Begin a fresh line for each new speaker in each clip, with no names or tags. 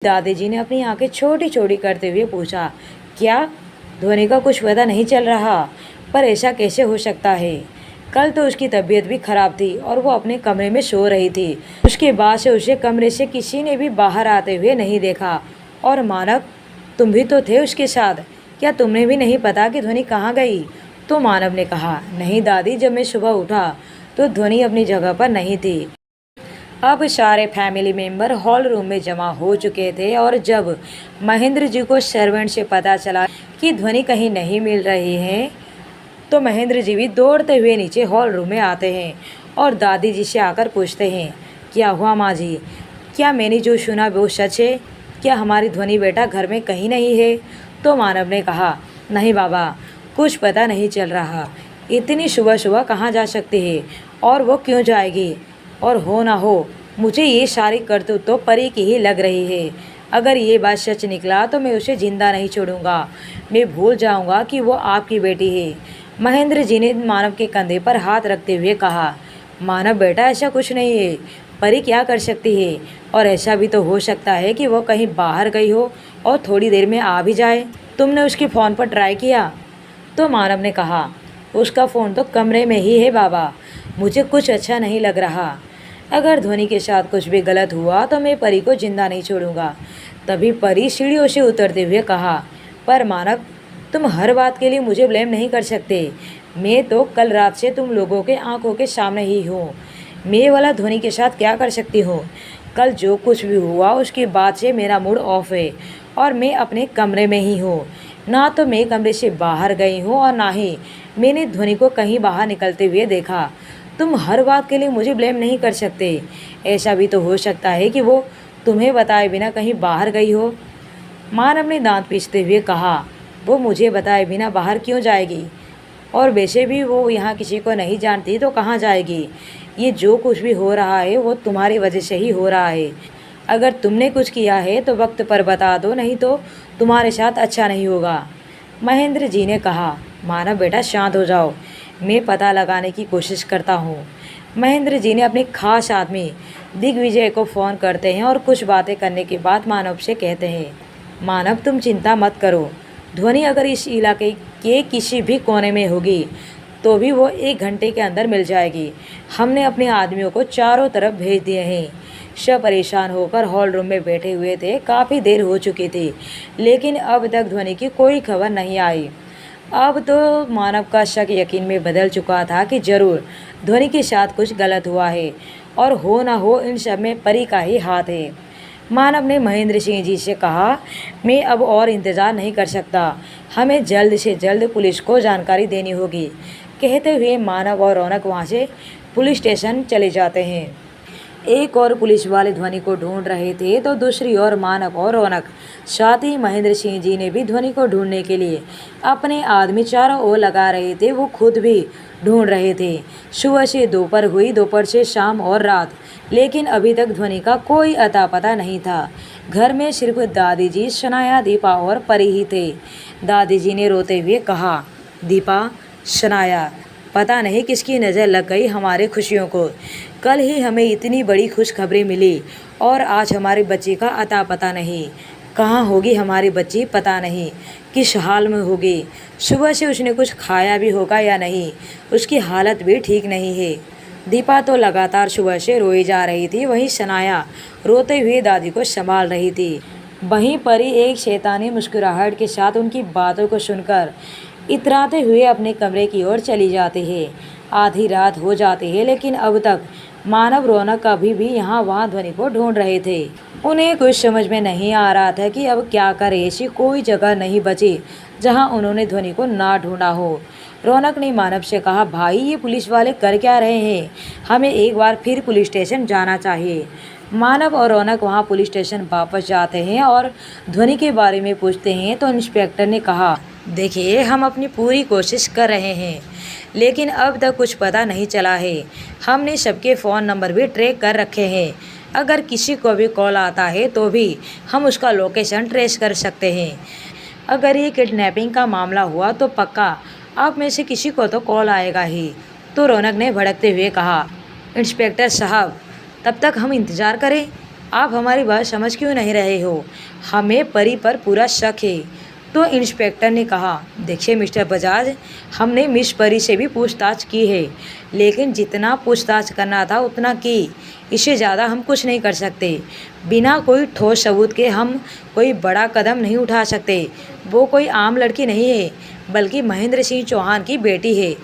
दादी जी ने अपनी आंखें छोटी छोटी करते हुए पूछा, क्या? ध्वनि का कुछ पता नहीं चल रहा, पर ऐसा कैसे हो सकता है? कल तो उसकी तबीयत भी खराब थी और वो अपने कमरे में सो रही थी। उसके बाद से उसे कमरे से किसी ने भी बाहर आते हुए नहीं देखा। और मानव, तुम भी तो थे उसके साथ, क्या तुमने भी नहीं पता कि ध्वनि कहाँ गई? तो मानव ने कहा, नहीं दादी, जब मैं सुबह उठा तो ध्वनि अपनी जगह पर नहीं थी। अब सारे फैमिली मेंबर हॉल रूम में जमा हो चुके थे और जब महेंद्र जी को सर्वेंट से पता चला कि ध्वनि कहीं नहीं मिल रही है, तो महेंद्र जी भी दौड़ते हुए नीचे हॉल रूम में आते हैं और दादी जी से आकर पूछते हैं, क्या हुआ माँ जी? क्या मैंने जो सुना वो सच है? क्या हमारी ध्वनि बेटा घर में कहीं नहीं है? तो मानव ने कहा, नहीं बाबा, कुछ पता नहीं चल रहा। इतनी सुबह सुबह कहाँ जा सकती है और वो क्यों जाएगी? और हो ना हो, मुझे ये सारी करतूत तो परी की ही लग रही है। अगर ये बात सच निकला तो मैं उसे जिंदा नहीं छोड़ूंगा। मैं भूल जाऊंगा कि वो आपकी बेटी है। महेंद्र जी ने मानव के कंधे पर हाथ रखते हुए कहा, मानव बेटा, ऐसा कुछ नहीं है। परी क्या कर सकती है? और ऐसा भी तो हो सकता है कि वो कहीं बाहर गई हो और थोड़ी देर में आ भी जाए। तुमने उसके फ़ोन पर ट्राई किया? तो मानव ने कहा, उसका फ़ोन तो कमरे में ही है बाबा। मुझे कुछ अच्छा नहीं लग रहा। अगर ध्वनि के साथ कुछ भी गलत हुआ तो मैं परी को जिंदा नहीं छोड़ूंगा। तभी परी सीढ़ियों से उतरते हुए कहा, पर मानव, तुम हर बात के लिए मुझे ब्लेम नहीं कर सकते। मैं तो कल रात से तुम लोगों के आंखों के सामने ही हूँ। मैं वाला ध्वनि के साथ क्या कर सकती हूँ? कल जो कुछ भी हुआ उसके बाद से मेरा मूड ऑफ है और मैं अपने कमरे में ही हूँ। ना तो मैं कमरे से बाहर गई हूँ और ना ही मैंने ध्वनि को कहीं बाहर निकलते हुए देखा। तुम हर बात के लिए मुझे ब्लेम नहीं कर सकते। ऐसा भी तो हो सकता है कि वो तुम्हें बताए बिना कहीं बाहर गई हो। मानव ने दांत पीसते हुए कहा, वो मुझे बताए बिना बाहर क्यों जाएगी? और वैसे भी वो यहाँ किसी को नहीं जानती तो कहाँ जाएगी? ये जो कुछ भी हो रहा है वो तुम्हारी वजह से ही हो रहा है। अगर तुमने कुछ किया है तो वक्त पर बता दो, नहीं तो तुम्हारे साथ अच्छा नहीं होगा। महेंद्र जी ने कहा, मानव बेटा शांत हो जाओ, मैं पता लगाने की कोशिश करता हूँ। महेंद्र जी ने अपने खास आदमी दिग्विजय को फ़ोन करते हैं और कुछ बातें करने के बाद मानव से कहते हैं, मानव तुम चिंता मत करो। ध्वनि अगर इस इलाके के किसी भी कोने में होगी तो भी वो 1 घंटे के अंदर मिल जाएगी। हमने अपने आदमियों को चारों तरफ भेज दिए हैं। सब परेशान होकर हॉल रूम में बैठे हुए थे। काफ़ी देर हो चुकी थी लेकिन अब तक ध्वनि की कोई खबर नहीं आई। अब तो मानव का शक यकीन में बदल चुका था कि जरूर ध्वनि के साथ कुछ गलत हुआ है और हो ना हो इन सब में परी का ही हाथ है। मानव ने महेंद्र सिंह जी से कहा, मैं अब और इंतज़ार नहीं कर सकता। हमें जल्द से जल्द पुलिस को जानकारी देनी होगी। कहते हुए मानव और रौनक वहाँ से पुलिस स्टेशन चले जाते हैं। एक और पुलिस वाले ध्वनि को ढूंढ रहे थे तो दूसरी ओर मानव और रौनक, साथ ही महेंद्र सिंह जी ने भी ध्वनि को ढूंढने के लिए अपने आदमी चारों ओर लगा रहे थे। वो खुद भी ढूंढ रहे थे। सुबह से दोपहर हुई, दोपहर से शाम और रात, लेकिन अभी तक ध्वनि का कोई अता पता नहीं था। घर में सिर्फ दादी जी, शनाया, दीपा और परी ही थे। दादी जी ने रोते हुए कहा, दीपा, शनाया, पता नहीं किसकी नज़र लग गई हमारे खुशियों को। कल ही हमें इतनी बड़ी खुशखबरी मिली और आज हमारी बच्ची का अता पता नहीं। कहाँ होगी हमारी बच्ची, पता नहीं किस हाल में होगी। सुबह से उसने कुछ खाया भी होगा या नहीं, उसकी हालत भी ठीक नहीं है। दीपा तो लगातार सुबह से रोई जा रही थी, वहीं शनाया रोते हुए दादी को संभाल रही थी। वहीं परी एक शैतानी मुस्कुराहट के साथ उनकी बातों को सुनकर इतराते हुए अपने कमरे की ओर चली जाती है। आधी रात हो जाती है लेकिन अब तक मानव, रौनक अभी भी यहाँ वहाँ ध्वनि को ढूंढ रहे थे। उन्हें कुछ समझ में नहीं आ रहा था कि अब क्या करें। ऐसी कोई जगह नहीं बची जहाँ उन्होंने ध्वनि को ना ढूंढा हो। रौनक ने मानव से कहा, भाई ये पुलिस वाले कर क्या रहे हैं? हमें एक बार फिर पुलिस स्टेशन जाना चाहिए। मानव और रौनक वहाँ पुलिस स्टेशन वापस जाते हैं और ध्वनि के बारे में पूछते हैं तो इंस्पेक्टर ने कहा, देखिए, हम अपनी पूरी कोशिश कर रहे हैं लेकिन अब तक कुछ पता नहीं चला है। हमने सबके फ़ोन नंबर भी ट्रैक कर रखे हैं। अगर किसी को भी कॉल आता है तो भी हम उसका लोकेशन ट्रेस कर सकते हैं। अगर ये किडनैपिंग का मामला हुआ तो पक्का आप में से किसी को तो कॉल आएगा ही। तो रौनक ने भड़कते हुए कहा, इंस्पेक्टर साहब, तब तक हम इंतज़ार करें? आप हमारी बात समझ क्यों नहीं रहे हो? हमें परी पर पूरा शक है। तो इंस्पेक्टर ने कहा, देखिए मिस्टर बजाज, हमने मिस परी से भी पूछताछ की है, लेकिन जितना पूछताछ करना था उतना की। इससे ज़्यादा हम कुछ नहीं कर सकते। बिना कोई ठोस सबूत के हम कोई बड़ा कदम नहीं उठा सकते। वो कोई आम लड़की नहीं है, बल्कि महेंद्र सिंह चौहान की बेटी है।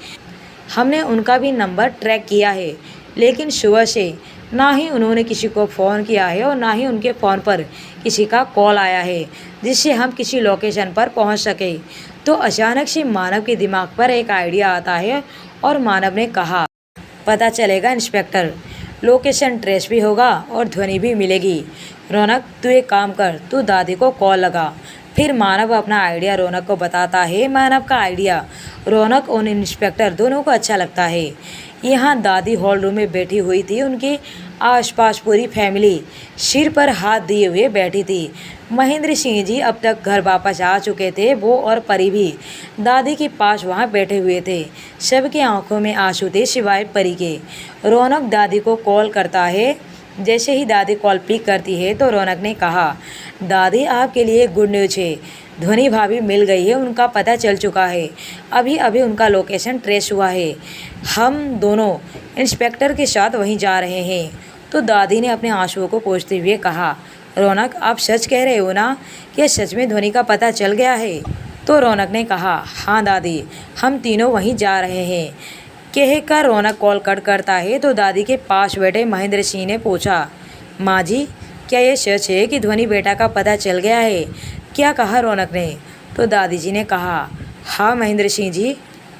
हमने उनका भी नंबर ट्रैक किया है, लेकिन सुबह से ना ही उन्होंने किसी को फ़ोन किया है और ना ही उनके फ़ोन पर किसी का कॉल आया है जिससे हम किसी लोकेशन पर पहुंच सके। तो अचानक से मानव के दिमाग पर एक आइडिया आता है और मानव ने कहा, पता चलेगा इंस्पेक्टर, लोकेशन ट्रेस भी होगा और ध्वनि भी मिलेगी। रौनक, तू एक काम कर, तू दादी को कॉल लगा। फिर मानव अपना आइडिया रौनक को बताता है। मानव का आइडिया रौनक और इंस्पेक्टर दोनों को अच्छा लगता है। यहाँ दादी हॉल रूम में बैठी हुई थी। उनके आसपास पूरी फैमिली सिर पर हाथ दिए हुए बैठी थी। महेंद्र सिंह जी अब तक घर वापस आ चुके थे। वो और परी भी दादी के पास वहाँ बैठे हुए थे। सबकी आंखों में आंसू थे सिवाय परी के। रौनक दादी को कॉल करता है। जैसे ही दादी कॉल पिक करती है तो रौनक ने कहा, दादी आपके लिए गुड न्यूज़ है, ध्वनि भाभी मिल गई है, उनका पता चल चुका है। अभी अभी उनका लोकेशन ट्रेस हुआ है। हम दोनों इंस्पेक्टर के साथ वहीं जा रहे हैं। तो दादी ने अपने आंसुओं को पोंछते हुए कहा, रौनक, आप सच कह रहे हो ना कि सच में ध्वनि का पता चल गया है? तो रौनक ने कहा, हाँ दादी, हम तीनों वहीं जा रहे हैं। कहकर रौनक कॉल कट करता है तो दादी के पास बैठे महेंद्र सिंह ने पूछा, माँ जी, क्या ये सच है कि ध्वनि बेटा का पता चल गया है? क्या कहा रौनक ने? तो दादी जी ने कहा, हाँ महेंद्र सिंह जी,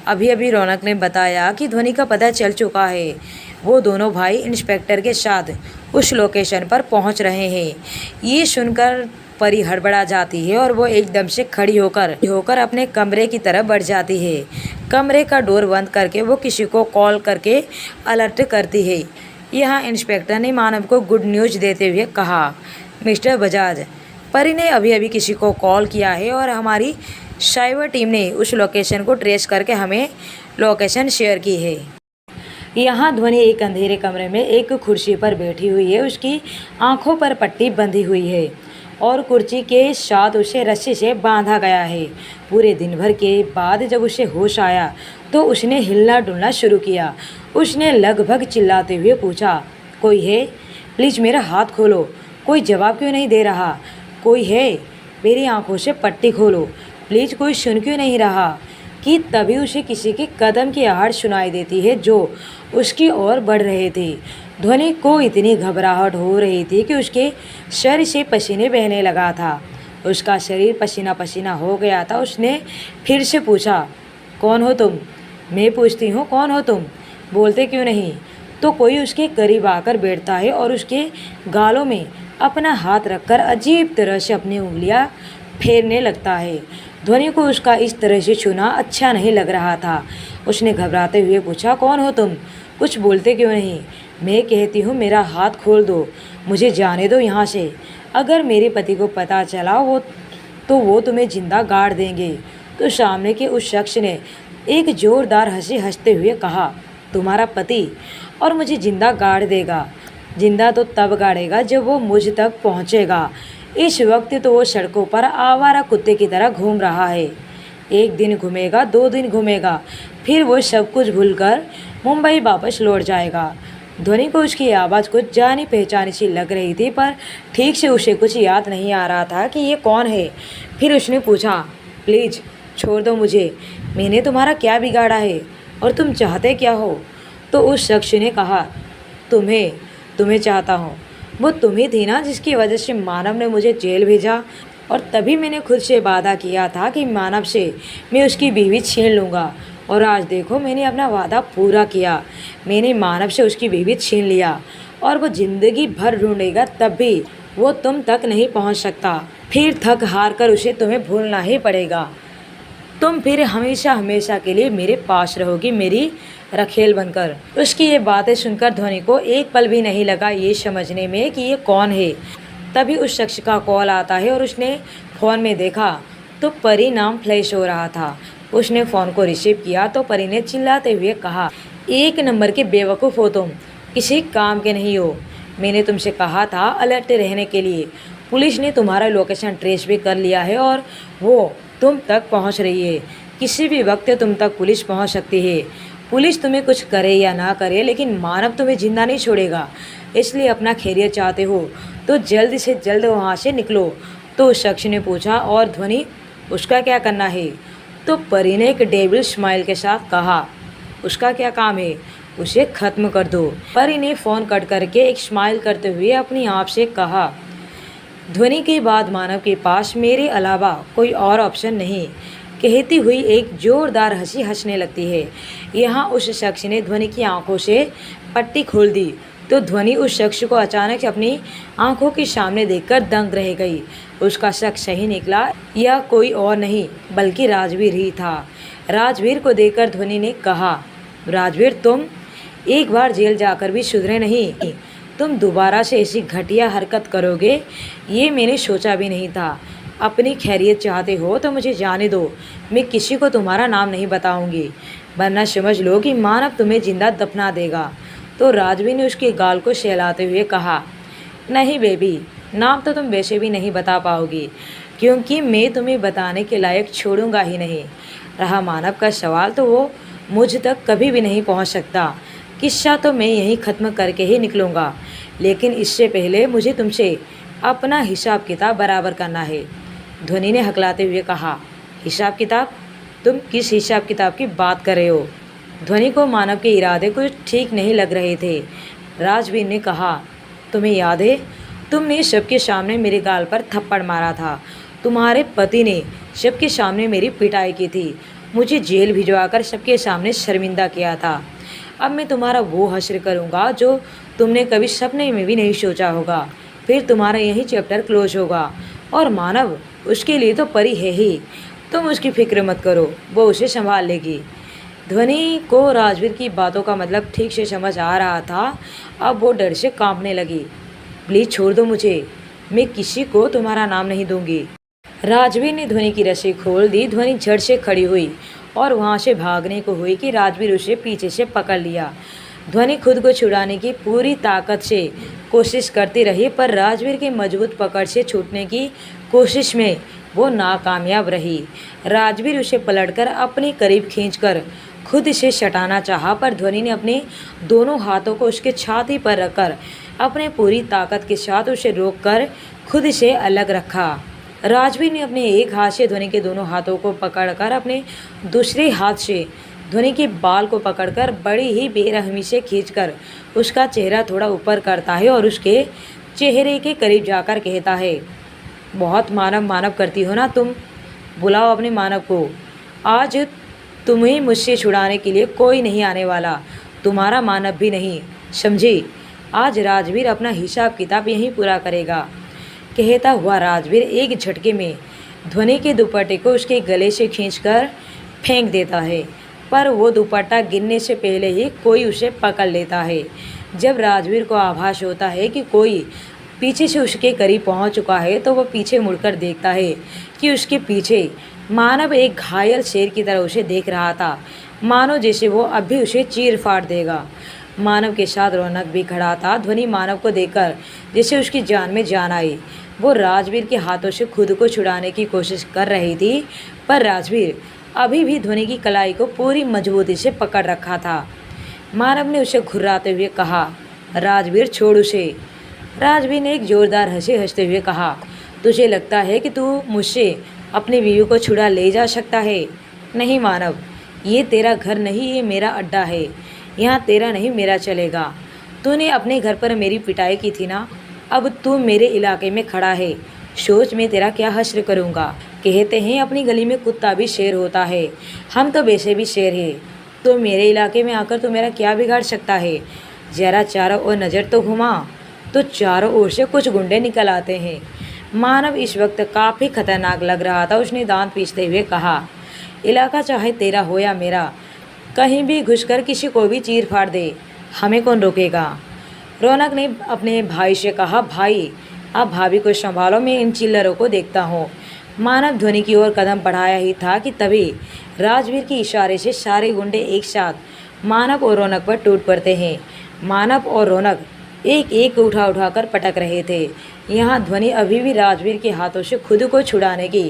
अभी अभी रौनक ने बताया कि ध्वनि का पता चल चुका है। वो दोनों भाई इंस्पेक्टर के साथ उस लोकेशन पर पहुंच रहे हैं। ये सुनकर परी हड़बड़ा जाती है और वो एकदम से खड़ी होकर अपने कमरे की तरफ बढ़ जाती है। कमरे का डोर बंद करके वो किसी को कॉल करके अलर्ट करती है। यहाँ इंस्पेक्टर ने मानव को गुड न्यूज़ देते हुए कहा, मिस्टर बजाज, परी ने अभी अभी किसी को कॉल किया है और हमारी साइबर टीम ने उस लोकेशन को ट्रेस करके हमें लोकेशन शेयर की है। यहाँ ध्वनि एक अंधेरे कमरे में एक कुर्सी पर बैठी हुई है। उसकी आंखों पर पट्टी बंधी हुई है और कुर्सी के साथ उसे रस्सी से बांधा गया है। पूरे दिन भर के बाद जब उसे होश आया तो उसने हिलना डुलना शुरू किया। उसने लगभग चिल्लाते हुए पूछा, कोई है? प्लीज़ मेरा हाथ खोलो। कोई जवाब क्यों नहीं दे रहा? कोई है? मेरी आंखों से पट्टी खोलो प्लीज़, कोई सुन क्यों नहीं रहा? कि तभी उसे किसी के कदम की आहट सुनाई देती है जो उसकी ओर बढ़ रहे थे। ध्वनि को इतनी घबराहट हो रही थी कि उसके शरीर से पसीने बहने लगा था। उसका शरीर पसीना पसीना हो गया था। उसने फिर से पूछा, कौन हो तुम? मैं पूछती हूँ, कौन हो तुम? बोलते क्यों नहीं? तो कोई उसके करीब आकर बैठता है और उसके गालों में अपना हाथ रखकर अजीब तरह से अपनी उंगलियां फेरने लगता है। ध्वनि को उसका इस तरह से छूना अच्छा नहीं लग रहा था। उसने घबराते हुए पूछा, कौन हो तुम? कुछ बोलते क्यों नहीं? मैं कहती हूँ मेरा हाथ खोल दो, मुझे जाने दो यहाँ से। अगर मेरे पति को पता चला वो तुम्हें जिंदा गाड़ देंगे। तो सामने के उस शख्स ने एक जोरदार हंसी हंसते हुए कहा, तुम्हारा पति और मुझे जिंदा गाड़ देगा? जिंदा तो तब गाड़ेगा जब वो मुझ तक पहुँचेगा। इस वक्त तो वो सड़कों पर आवारा कुत्ते की तरह घूम रहा है। एक दिन घूमेगा, 2 दिन घूमेगा, फिर वो सब कुछ भूलकर मुंबई वापस लौट जाएगा। ध्वनि को उसकी आवाज़ कुछ जानी पहचानी सी लग रही थी, पर ठीक से उसे कुछ याद नहीं आ रहा था कि ये कौन है। फिर उसने पूछा, प्लीज़ छोड़ दो मुझे, मैंने तुम्हारा क्या बिगाड़ा है और तुम चाहते क्या हो? तो उस शख्स ने कहा, तुम्हें चाहता हूँ। वो तुम ही थी ना जिसकी वजह से मानव ने मुझे जेल भेजा, और तभी मैंने खुद से वादा किया था कि मानव से मैं उसकी बीवी छीन लूँगा। और आज देखो, मैंने अपना वादा पूरा किया। मैंने मानव से उसकी बीवी छीन लिया और वो ज़िंदगी भर ढूंढेगा, तब भी वो तुम तक नहीं पहुंच सकता। फिर थक हार कर उसे तुम्हें भूलना ही पड़ेगा। तुम फिर हमेशा हमेशा के लिए मेरे पास रहोगी, मेरी रखेल बनकर। उसकी ये बातें सुनकर ध्वनि को एक पल भी नहीं लगा ये समझने में कि ये कौन है। तभी उस शख्स का कॉल आता है और उसने फ़ोन में देखा तो परी नाम फ्लैश हो रहा था। उसने फ़ोन को रिसीव किया तो परी ने चिल्लाते हुए कहा, 1 नंबर के बेवकूफ़ हो तुम, किसी काम के नहीं हो। मैंने तुमसे कहा था अलर्ट रहने के लिए। पुलिस ने तुम्हारा लोकेशन ट्रेस भी कर लिया है और वो तुम तक पहुंच रही है। किसी भी वक्त तुम तक पुलिस पहुंच सकती है। पुलिस तुम्हें कुछ करे या ना करे, लेकिन मानव तुम्हें जिंदा नहीं छोड़ेगा। इसलिए अपना खैरियत चाहते हो तो जल्द से जल्द वहाँ से निकलो। तो उस शख्स ने पूछा, और ध्वनि, उसका क्या करना है? तो परी ने एक डेविल स्माइल के साथ कहा, उसका क्या काम है? उसे ख़त्म कर दो। परी ने फ़ोन कट करके एक स्माइल करते हुए अपनी आप से कहा, ध्वनि के बाद मानव के पास मेरे अलावा कोई और ऑप्शन नहीं। कहती हुई एक ज़ोरदार हंसी हंसने लगती है। यहाँ उस शख्स ने ध्वनि की आंखों से पट्टी खोल दी तो ध्वनि उस शख्स को अचानक अपनी आंखों के सामने देखकर दंग रह गई। उसका शक सही निकला। यह कोई और नहीं बल्कि राजवीर ही था। राजवीर को देखकर ध्वनि ने कहा, राजवीर, तुम एक बार जेल जाकर भी सुधरे नहीं। तुम दोबारा से ऐसी घटिया हरकत करोगे ये मैंने सोचा भी नहीं था। अपनी खैरियत चाहते हो तो मुझे जाने दो। मैं किसी को तुम्हारा नाम नहीं बताऊंगी, वरना समझ लो कि मानव तुम्हें जिंदा दफना देगा। तो राजवीर ने उसके गाल को सहलाते हुए कहा, नहीं बेबी, नाम तो तुम वैसे भी नहीं बता पाओगी, क्योंकि मैं तुम्हें बताने के लायक छोड़ूंगा ही नहीं। रहा मानव का सवाल, तो वो मुझ तक कभी भी नहीं पहुंच सकता। किस्सा तो मैं यहीं ख़त्म करके ही निकलूँगा, लेकिन इससे पहले मुझे तुमसे अपना हिसाब किताब बराबर करना है। ध्वनि ने हकलाते हुए कहा, हिसाब किताब? तुम किस हिसाब किताब की बात कर रहे हो? ध्वनि को मानव के इरादे कुछ ठीक नहीं लग रहे थे। राजवीर ने कहा, तुम्हें याद है तुमने सबके सामने मेरे गाल पर थप्पड़ मारा था। तुम्हारे पति ने सबके सामने मेरी पिटाई की थी, मुझे जेल भिजवाकर सबके सामने शर्मिंदा किया था। अब मैं तुम्हारा वो हश्र करूँगा जो तुमने कभी सपने में भी नहीं सोचा होगा। फिर तुम्हारा यही चैप्टर क्लोज होगा। और मानव, उसके लिए तो परी है ही। तुम उसकी फिक्र मत करो, वो उसे संभाल लेगी। ध्वनि को राजवीर की बातों का मतलब ठीक से समझ आ रहा था। अब वो डर से कांपने लगी। प्लीज़ छोड़ दो मुझे, मैं किसी को तुम्हारा नाम नहीं दूंगी। राजवीर ने ध्वनि की रस्सी खोल दी। ध्वनि झट से खड़ी हुई और वहाँ से भागने को हुई कि राजवीर उसे पीछे से पकड़ लिया। ध्वनि खुद को छुड़ाने की पूरी ताकत से कोशिश करती रही, पर राजवीर की मजबूत पकड़ से छूटने की कोशिश में वो नाकामयाब रही। राजवीर उसे पलटकर अपने करीब खींचकर खुद से सटाना चाहा, पर ध्वनि ने अपने दोनों हाथों को उसके छाती पर रखकर अपने पूरी ताकत के साथ उसे रोककर खुद से अलग रखा। राजवीर ने अपने एक हाथ से ध्वनि के दोनों हाथों को पकड़कर अपने दूसरे हाथ से ध्वनि के बाल को पकड़कर बड़ी ही बेरहमी से खींचकर उसका चेहरा थोड़ा ऊपर करता है और उसके चेहरे के करीब जाकर कहता है, बहुत मानव मानव करती हो ना तुम। बुलाओ अपने मानव को। आज तुम्हें मुझसे छुड़ाने के लिए कोई नहीं आने वाला, तुम्हारा मानव भी नहीं, समझी। आज राजवीर अपना हिसाब किताब यहीं पूरा करेगा। कहता हुआ राजवीर एक झटके में ध्वनि के दुपट्टे को उसके गले से खींचकर फेंक देता है, पर वो दुपट्टा गिरने से पहले ही कोई उसे पकड़ लेता है। जब राजवीर को आभास होता है कि कोई पीछे से उसके करीब पहुंच चुका है, तो वह पीछे मुड़कर देखता है कि उसके पीछे मानव एक घायल शेर की तरह उसे देख रहा था, मानो जैसे वो अभी उसे चीर फाड़ देगा। मानव के साथ रौनक भी खड़ा था। ध्वनि मानव को देखकर जैसे उसकी जान में जान आई। वो राजवीर के हाथों से खुद को छुड़ाने की कोशिश कर रही थी, पर राजवीर अभी भी ध्वनि की कलाई को पूरी मजबूती से पकड़ रखा था। मानव ने उसे घुर्राते हुए कहा, राजवीर छोड़ उसे। राजवीर ने एक जोरदार हंसी हंसते हुए कहा, तुझे लगता है कि तू मुझसे अपनी बीवी को छुड़ा ले जा सकता है? नहीं मानव, ये तेरा घर नहीं, ये मेरा अड्डा है। यहाँ तेरा नहीं मेरा चलेगा। तूने अपने घर पर मेरी पिटाई की थी ना, अब तू मेरे इलाके में खड़ा है। सोच मैं तेरा क्या हश्र करूँगा। कहते हैं अपनी गली में कुत्ता भी शेर होता है, हम तो वैसे भी शेर है। तो मेरे इलाके में आकर तो मेरा क्या बिगाड़ सकता है? जरा चारों ओर नज़र तो घुमा, तो चारों ओर से कुछ गुंडे निकल आते हैं। मानव इस वक्त काफ़ी खतरनाक लग रहा था। उसने दांत पीसते हुए कहा, इलाका चाहे तेरा हो या मेरा, कहीं भी घुसकर किसी को भी चीर फाड़ दे, हमें कौन रोकेगा। रौनक ने अपने भाई से कहा, भाई आप भाभी को संभालो, मैं इन चिल्लरों को देखता हूँ। मानव ध्वनि की ओर कदम बढ़ाया ही था कि तभी राजवीर के इशारे से सारे गुंडे एक साथ मानव और रौनक पर टूट पड़ते हैं। मानव और रौनक एक एक उठा उठाकर पटक रहे थे। यहाँ ध्वनि अभी भी राजवीर के हाथों से खुद को छुड़ाने की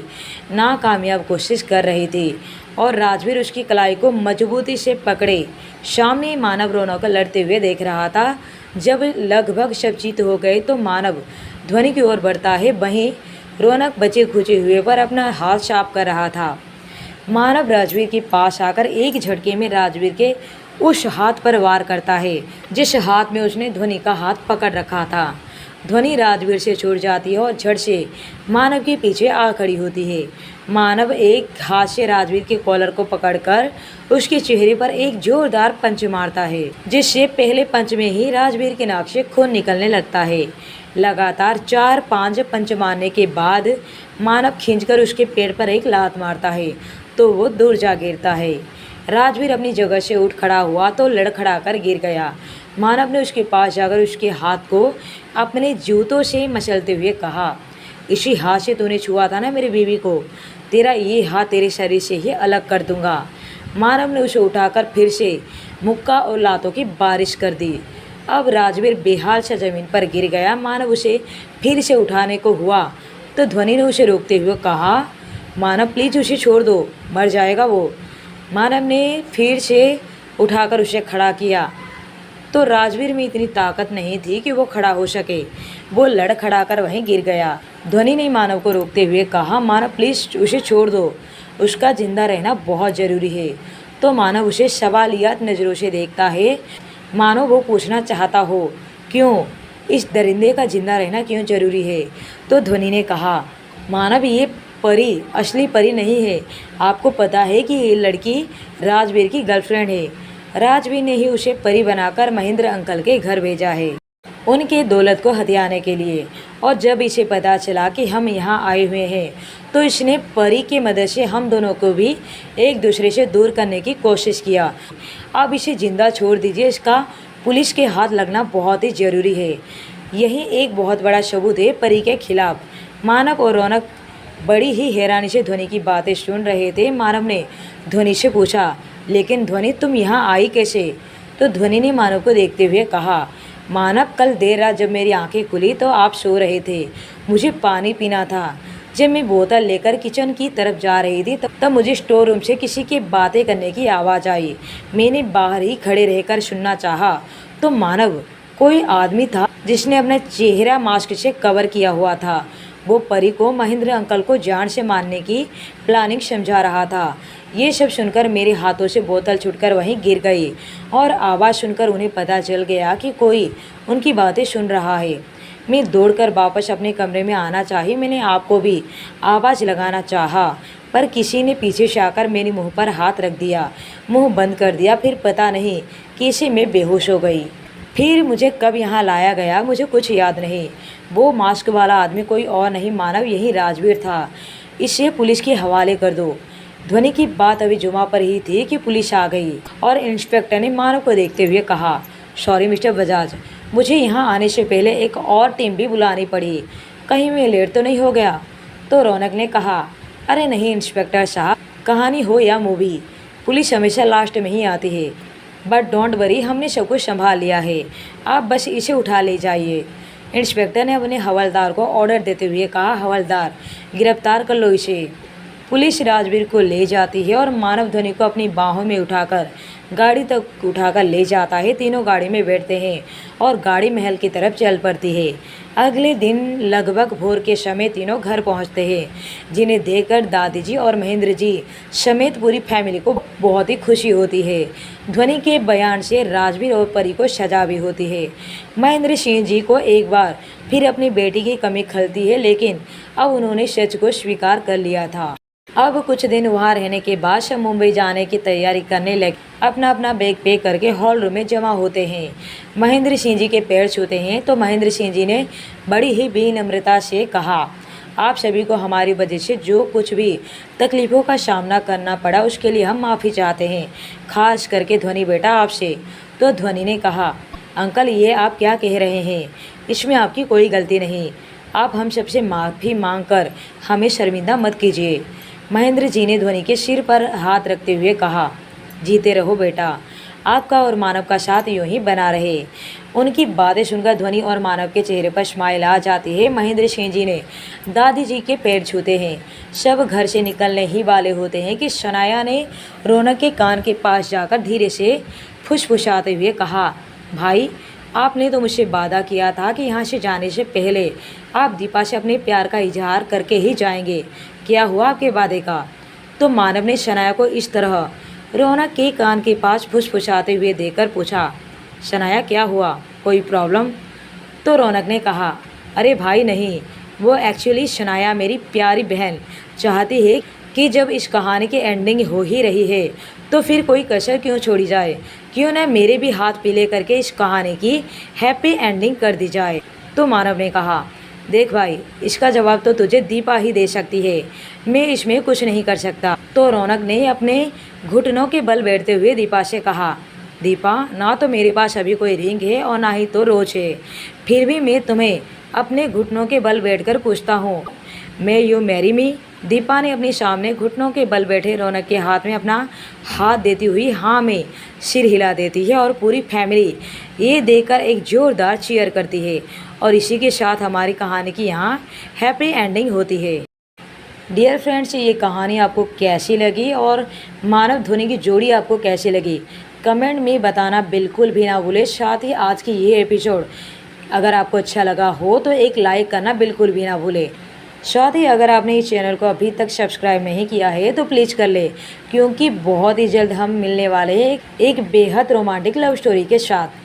नाकामयाब कोशिश कर रही थी और राजवीर उसकी कलाई को मजबूती से पकड़े सामने मानव रोनक को लड़ते हुए देख रहा था। जब लगभग सब चीत हो गए तो मानव ध्वनि की ओर बढ़ता है, वहीं रौनक बचे खुचे हुए पर अपना हाथ साफ कर रहा था। मानव राजवीर के पास आकर एक झटके में राजवीर के उस हाथ पर वार करता है जिस हाथ में उसने ध्वनि का हाथ पकड़ रखा था। ध्वनि राजवीर से छूट जाती है और झट से मानव के पीछे आ खड़ी होती है। मानव एक हाथ से राजवीर के कॉलर को पकड़कर उसके चेहरे पर एक जोरदार पंच मारता है, जिससे पहले पंच में ही राजवीर के नाक से खून निकलने लगता है। लगातार 4-5 पंच मारने के बाद मानव खींचकर उसके पेट पर एक लात मारता है तो वो दूर जा गिरता है। राजवीर अपनी जगह से उठ खड़ा हुआ तो लड़खड़ा कर गिर गया। मानव ने उसके पास जाकर उसके हाथ को अपने जूतों से मसलते हुए कहा, इसी हाथ से तूने छुआ था ना मेरी बीवी को, तेरा ये हाथ तेरे शरीर से ही अलग कर दूंगा। मानव ने उसे उठाकर फिर से मुक्का और लातों की बारिश कर दी। अब राजवीर बेहाल सा जमीन पर गिर गया। मानव उसे फिर से उठाने को हुआ तो ध्वनि ने उसे रोकते हुए कहा, मानव प्लीज उसे छोड़ दो, मर जाएगा वो। मानव ने फिर से उठाकर उसे खड़ा किया तो राजवीर में इतनी ताकत नहीं थी कि वो खड़ा हो सके। वो लड़खड़ा कर वहीं गिर गया। ध्वनि ने मानव को रोकते हुए कहा, मानव प्लीज उसे छोड़ दो, उसका जिंदा रहना बहुत ज़रूरी है। तो मानव उसे सवालियात नज़रों से देखता है, मानो वो पूछना चाहता हो, क्यों इस दरिंदे का जिंदा रहना क्यों ज़रूरी है। तो ध्वनि ने कहा, मानव ये परी असली परी नहीं है, आपको पता है कि ये लड़की राजवीर की गर्लफ्रेंड है। राजवीर ने ही उसे परी बनाकर महेंद्र अंकल के घर भेजा है उनके दौलत को हथियाने के लिए। और जब इसे पता चला कि हम यहाँ आए हुए हैं तो इसने परी की मदद से हम दोनों को भी एक दूसरे से दूर करने की कोशिश किया। अब इसे जिंदा छोड़ दीजिए, इसका पुलिस के हाथ लगना बहुत ही ज़रूरी है। यही एक बहुत बड़ा सबूत है परी के खिलाफ। मानव और रौनक बड़ी ही हैरानी से ध्वनि की बातें सुन रहे थे। मानव ने ध्वनि से पूछा, लेकिन ध्वनि तुम यहाँ आई कैसे। तो ध्वनि ने मानव को देखते हुए कहा, मानव कल देर रात जब मेरी आंखें खुली तो आप सो रहे थे, मुझे पानी पीना था। जब मैं बोतल लेकर किचन की तरफ जा रही थी तब मुझे स्टोर रूम से किसी के बातें करने की आवाज़ आई। मैंने बाहर ही खड़े रहकर सुनना चाहा तो मानव कोई आदमी था जिसने अपना चेहरा मास्क से कवर किया हुआ था। वो परी को महेंद्र अंकल को जान से मारने की प्लानिंग समझा रहा था। ये सब सुनकर मेरे हाथों से बोतल छूटकर वहीं गिर गई और आवाज़ सुनकर उन्हें पता चल गया कि कोई उनकी बातें सुन रहा है। मैं दौड़कर वापस अपने कमरे में आना चाही। मैंने आपको भी आवाज़ लगाना चाहा पर किसी ने पीछे से आकर मेरे मुंह पर हाथ रख दिया, मुंह बंद कर दिया। फिर पता नहीं कैसे मैं बेहोश हो गई। फिर मुझे कब यहाँ लाया गया मुझे कुछ याद नहीं। वो मास्क वाला आदमी कोई और नहीं मानव यही राजवीर था। इसे पुलिस के हवाले कर दो। ध्वनि की बात अभी जुमा पर ही थी कि पुलिस आ गई और इंस्पेक्टर ने मानव को देखते हुए कहा, सॉरी मिस्टर बजाज, मुझे यहाँ आने से पहले एक और टीम भी बुलानी पड़ी, कहीं मैं लेट तो नहीं हो गया। तो रौनक ने कहा, अरे नहीं इंस्पेक्टर साहब, कहानी हो या मूवी, पुलिस हमेशा लास्ट में ही आती है। बट डोंट वरी, हमने सब कुछ संभाल लिया है, आप बस इसे उठा ले जाइए। इंस्पेक्टर ने अपने हवलदार को ऑर्डर देते हुए कहा, हवलदार गिरफ्तार कर लो इसे। पुलिस राजवीर को ले जाती है और मानव ध्वनि को अपनी बाहों में उठाकर गाड़ी तक उठाकर ले जाता है। तीनों गाड़ी में बैठते हैं और गाड़ी महल की तरफ चल पड़ती है। अगले दिन लगभग भोर के समय तीनों घर पहुंचते हैं, जिन्हें देखकर दादी जी और महेंद्र जी समेत पूरी फैमिली को बहुत ही खुशी होती है। ध्वनि के बयान से राजवीर और परी को सजा भी होती है। महेंद्र सिंह जी को एक बार फिर अपनी बेटी की कमी खलती है, लेकिन अब उन्होंने सच को स्वीकार कर लिया था। अब कुछ दिन वहाँ रहने के बाद सब मुंबई जाने की तैयारी करने लगे। अपना अपना बैग पैक करके हॉल रूम में जमा होते हैं। महेंद्र सिंह जी के पैर छूते हैं तो महेंद्र सिंह जी ने बड़ी ही विनम्रता से कहा, आप सभी को हमारी वजह से जो कुछ भी तकलीफ़ों का सामना करना पड़ा उसके लिए हम माफ़ी चाहते हैं, खास करके ध्वनि बेटा आपसे। तो ध्वनि ने कहा, अंकल ये आप क्या कह रहे हैं, इसमें आपकी कोई गलती नहीं, आप हम सबसे माफ़ी मांग कर हमें शर्मिंदा मत कीजिए। महेंद्र जी ने ध्वनि के सिर पर हाथ रखते हुए कहा, जीते रहो बेटा, आपका और मानव का साथ यूं ही बना रहे। उनकी बातें सुनकर ध्वनि और मानव के चेहरे पर स्माइल आ जाती है। महेंद्र सिंह जी ने दादी जी के पैर छूते हैं। सब घर से निकलने ही वाले होते हैं कि शनाया ने रौनक के कान के पास जाकर धीरे से फुसफुसाते हुए कहा, भाई आपने तो मुझसे वादा किया था कि यहाँ से जाने से पहले आप दीपा से अपने प्यार का इजहार करके ही जाएंगे। क्या हुआ आपके वादे का? तो मानव ने शनाया को इस तरह रौनक के कान के पास फुसफुसाते हुए देखकर पूछा, शनाया क्या हुआ, कोई प्रॉब्लम? तो रौनक ने कहा, अरे भाई नहीं, वो एक्चुअली शनाया मेरी प्यारी बहन चाहती है कि जब इस कहानी की एंडिंग हो ही रही है तो फिर कोई कसर क्यों छोड़ी जाए, क्यों न मेरे भी हाथ पीले करके इस कहानी की हैप्पी एंडिंग कर दी जाए। तो मानव ने कहा, देख भाई, इसका जवाब तो तुझे दीपा ही दे सकती है, मैं इसमें कुछ नहीं कर सकता। तो रौनक ने अपने घुटनों के बल बैठते हुए दीपा से कहा, दीपा ना तो मेरे पास अभी कोई रिंग है और ना ही तो रोज है, फिर भी मैं तुम्हें अपने घुटनों के बल बैठकर पूछता हूँ, मैं यू मैरी मी? दीपा ने अपने सामने घुटनों के बल बैठे रौनक के हाथ में अपना हाथ देती हुई हाँ में सिर हिला देती है और पूरी फैमिली ये देखकर एक ज़ोरदार चीयर करती है। और इसी के साथ हमारी कहानी की यहाँ हैप्पी एंडिंग होती है। डियर फ्रेंड्स, ये कहानी आपको कैसी लगी और मानव ध्वनि की जोड़ी आपको कैसी लगी, कमेंट में बताना बिल्कुल भी ना भूलें। साथ ही आज की ये एपिसोड अगर आपको अच्छा लगा हो तो एक लाइक करना बिल्कुल भी ना भूलें। साथ ही अगर आपने इस चैनल को अभी तक सब्सक्राइब नहीं किया है तो प्लीज़ कर ले, क्योंकि बहुत ही जल्द हम मिलने वाले हैं एक बेहद रोमांटिक लव स्टोरी के साथ।